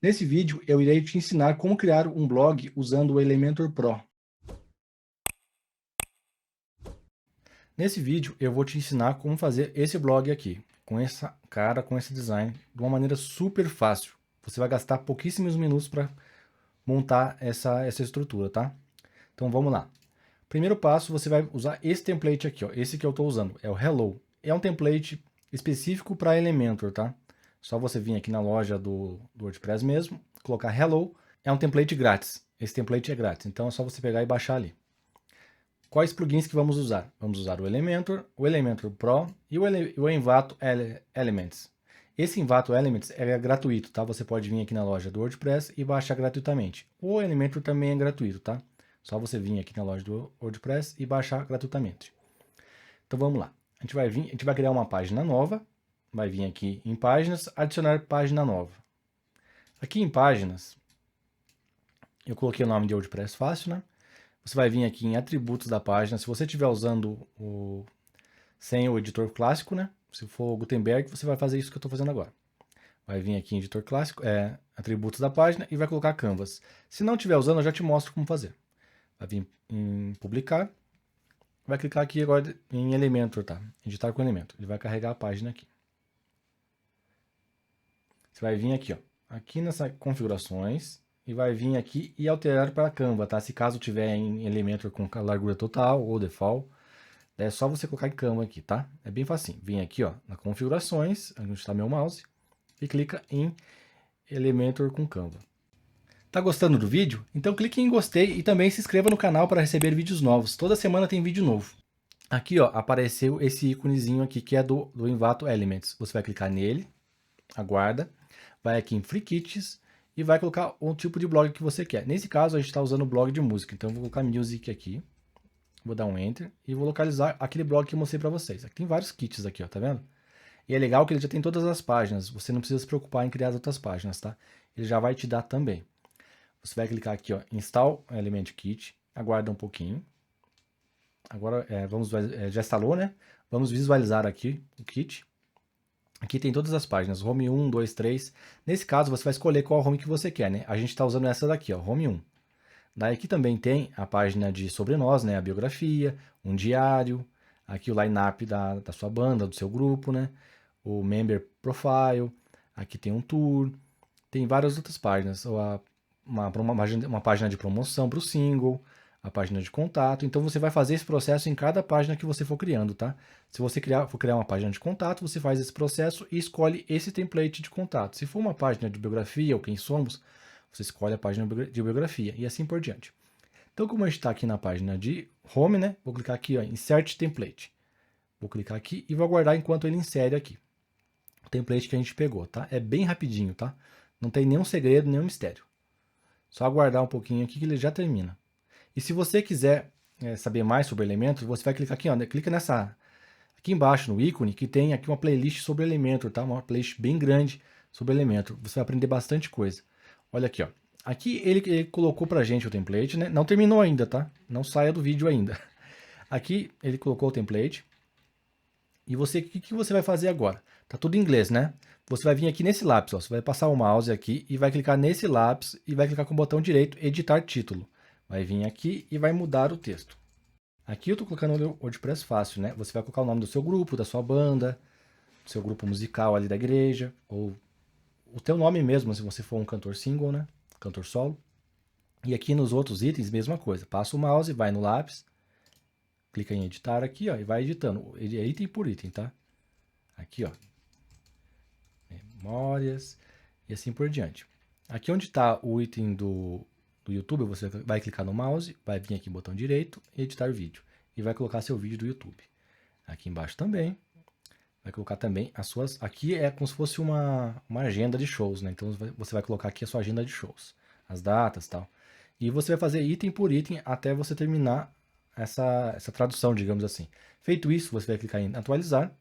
Nesse vídeo, eu irei te ensinar como criar um blog usando o Elementor Pro. Nesse vídeo, eu vou te ensinar como fazer esse blog aqui, com essa cara, com esse design, de uma maneira super fácil. Você vai gastar pouquíssimos minutos para montar essa estrutura, tá? Então vamos lá. Primeiro passo, você vai usar esse template aqui, ó, esse que eu estou usando, é o Hello. É um template específico para Elementor, tá? Só você vir aqui na loja do WordPress mesmo, colocar Hello, é um template grátis. Esse template é grátis, então é só você pegar e baixar ali. Quais plugins que vamos usar? Vamos usar o Elementor Pro e o Envato Elements. Esse Envato Elements é gratuito, tá? Você pode vir aqui na loja do WordPress e baixar gratuitamente. O Elementor também é gratuito, tá? Só você vir aqui na loja do WordPress e baixar gratuitamente. Então vamos lá. A gente vai criar uma página nova. Vai vir aqui em páginas, adicionar página nova. Aqui em páginas, eu coloquei o nome de WordPress fácil, né? Você vai vir aqui em atributos da página. Se você estiver usando sem o editor clássico, né? Se for Gutenberg, você vai fazer isso que eu estou fazendo agora. Vai vir aqui em editor clássico, atributos da página e vai colocar Canvas. Se não estiver usando, eu já te mostro como fazer. Vai vir em publicar. Vai clicar aqui agora em Elementor, tá? Editar com Elementor. Ele vai carregar a página aqui. Você vai vir aqui, ó. Aqui nessas configurações. E vai vir aqui e alterar para Canva, tá? Se caso tiver em Elementor com largura total ou default, é só você colocar em Canva aqui, tá? É bem facinho. Vem aqui, ó, na configurações, onde está meu mouse, e clica em Elementor com Canva. Tá gostando do vídeo? Então clique em gostei e também se inscreva no canal para receber vídeos novos. Toda semana tem vídeo novo. Aqui, ó, apareceu esse íconezinho aqui que é do Envato Elements. Você vai clicar nele, aguarda, vai aqui em Free Kits e vai colocar o tipo de blog que você quer. Nesse caso, a gente está usando o blog de música, então eu vou colocar Music aqui. Vou dar um Enter e vou localizar aquele blog que eu mostrei para vocês. Aqui tem vários kits aqui, ó, tá vendo? E é legal que ele já tem todas as páginas. Você não precisa se preocupar em criar as outras páginas, tá? Ele já vai te dar também. Você vai clicar aqui, ó, Install Element Kit. Aguarda um pouquinho. Agora, já instalou, né? Vamos visualizar aqui o kit. Aqui tem todas as páginas, Home 1, 2, 3. Nesse caso, você vai escolher qual home que você quer, né? A gente está usando essa daqui, ó, Home 1. Daí aqui também tem a página de sobre nós, né? A biografia, um diário, aqui o line-up da sua banda, do seu grupo, né? O member profile, aqui tem um tour, tem várias outras páginas. Uma página de promoção para o single, a página de contato. Então você vai fazer esse processo em cada página que você for criando, tá? Se você for criar uma página de contato, você faz esse processo e escolhe esse template de contato. Se for uma página de biografia ou quem somos, você escolhe a página de biografia e assim por diante. Então, como a gente está aqui na página de Home, né? Vou clicar aqui, ó, Insert Template. Vou clicar aqui e vou aguardar enquanto ele insere aqui o template que a gente pegou, tá? É bem rapidinho, tá? Não tem nenhum segredo, nenhum mistério. Só aguardar um pouquinho aqui que ele já termina. E se você quiser saber mais sobre Elementor, você vai clicar aqui, ó, clica aqui embaixo no ícone, que tem aqui uma playlist sobre Elementor, tá? Uma playlist bem grande sobre Elementor. Você vai aprender bastante coisa. Olha aqui, ó. Aqui ele colocou pra gente o template, né? Não terminou ainda, tá? Não saia do vídeo ainda. Aqui ele colocou o template. E o que você vai fazer agora? Tá tudo em inglês, né? Você vai vir aqui nesse lápis, ó. Você vai passar o mouse aqui e vai clicar nesse lápis e vai clicar com o botão direito, editar título. Vai vir aqui e vai mudar o texto. Aqui eu tô colocando o WordPress fácil, né? Você vai colocar o nome do seu grupo, da sua banda, do seu grupo musical ali da igreja, ou o teu nome mesmo, se você for um cantor single, né? Cantor solo. E aqui nos outros itens, mesma coisa. Passa o mouse, vai no lápis, clica em editar aqui, ó, e vai editando. É item por item, tá? Aqui, ó. Memórias e assim por diante. Aqui onde está o item do YouTube, você vai clicar no mouse, vai vir aqui botão direito, editar vídeo. E vai colocar seu vídeo do YouTube. Aqui embaixo também. Vai colocar também as suas... Aqui é como se fosse uma agenda de shows, né? Então você vai colocar aqui a sua agenda de shows. As datas e tal. E você vai fazer item por item até você terminar essa tradução, digamos assim. Feito isso, você vai clicar em atualizar.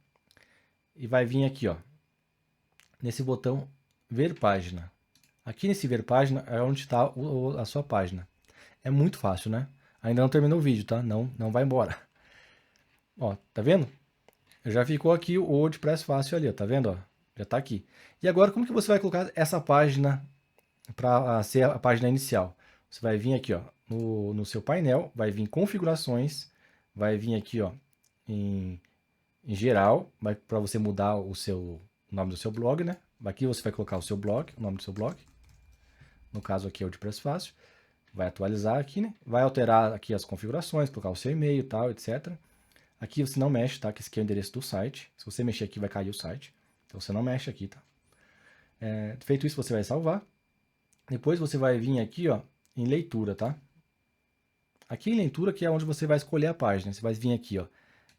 E vai vir aqui, ó. Nesse botão ver página. Aqui nesse ver página é onde está a sua página. É muito fácil, né? Ainda não terminou o vídeo, tá? Não vai embora. Ó, tá vendo? Já ficou aqui o WordPress fácil ali, ó, tá vendo? Ó? Já tá aqui. E agora como que você vai colocar essa página para ser a página inicial. Você vai vir aqui, ó, no seu painel, vai vir configurações, vai vir aqui, ó, em geral, para você mudar o nome do seu blog, né? Aqui você vai colocar o seu blog, o nome do seu blog. No caso aqui é o WordPress Fácil. Vai atualizar aqui, né? Vai alterar aqui as configurações, colocar o seu e-mail e tal, etc. Aqui você não mexe, tá? Que esse aqui é o endereço do site. Se você mexer aqui, vai cair o site. Então você não mexe aqui, tá? Feito isso, você vai salvar. Depois você vai vir aqui, ó, em leitura, tá? Aqui em leitura que é onde você vai escolher a página. Você vai vir aqui, ó,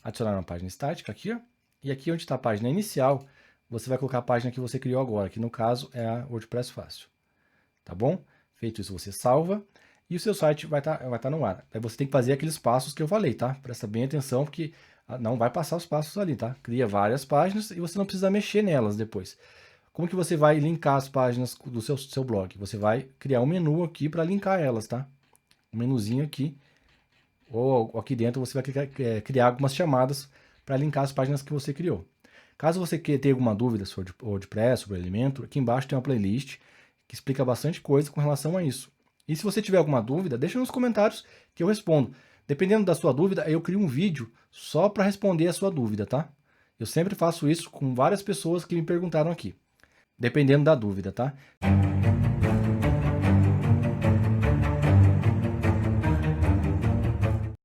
adicionar uma página estática aqui, ó. E aqui onde está a página inicial, você vai colocar a página que você criou agora, que no caso é a WordPress Fácil. Tá bom? Feito isso, você salva e o seu site vai tá no ar. Aí você tem que fazer aqueles passos que eu falei, tá? Presta bem atenção, porque não vai passar os passos ali, tá? Cria várias páginas e você não precisa mexer nelas depois. Como que você vai linkar as páginas do seu blog? Você vai criar um menu aqui para linkar elas, tá? Um menuzinho aqui. Ou aqui dentro você vai criar algumas chamadas para linkar as páginas que você criou. Caso você tenha alguma dúvida sobre o WordPress, sobre o Elementor, aqui embaixo tem uma playlist que explica bastante coisa com relação a isso. E se você tiver alguma dúvida, deixa nos comentários que eu respondo. Dependendo da sua dúvida, eu crio um vídeo só para responder a sua dúvida, tá? Eu sempre faço isso com várias pessoas que me perguntaram aqui. Dependendo da dúvida, tá?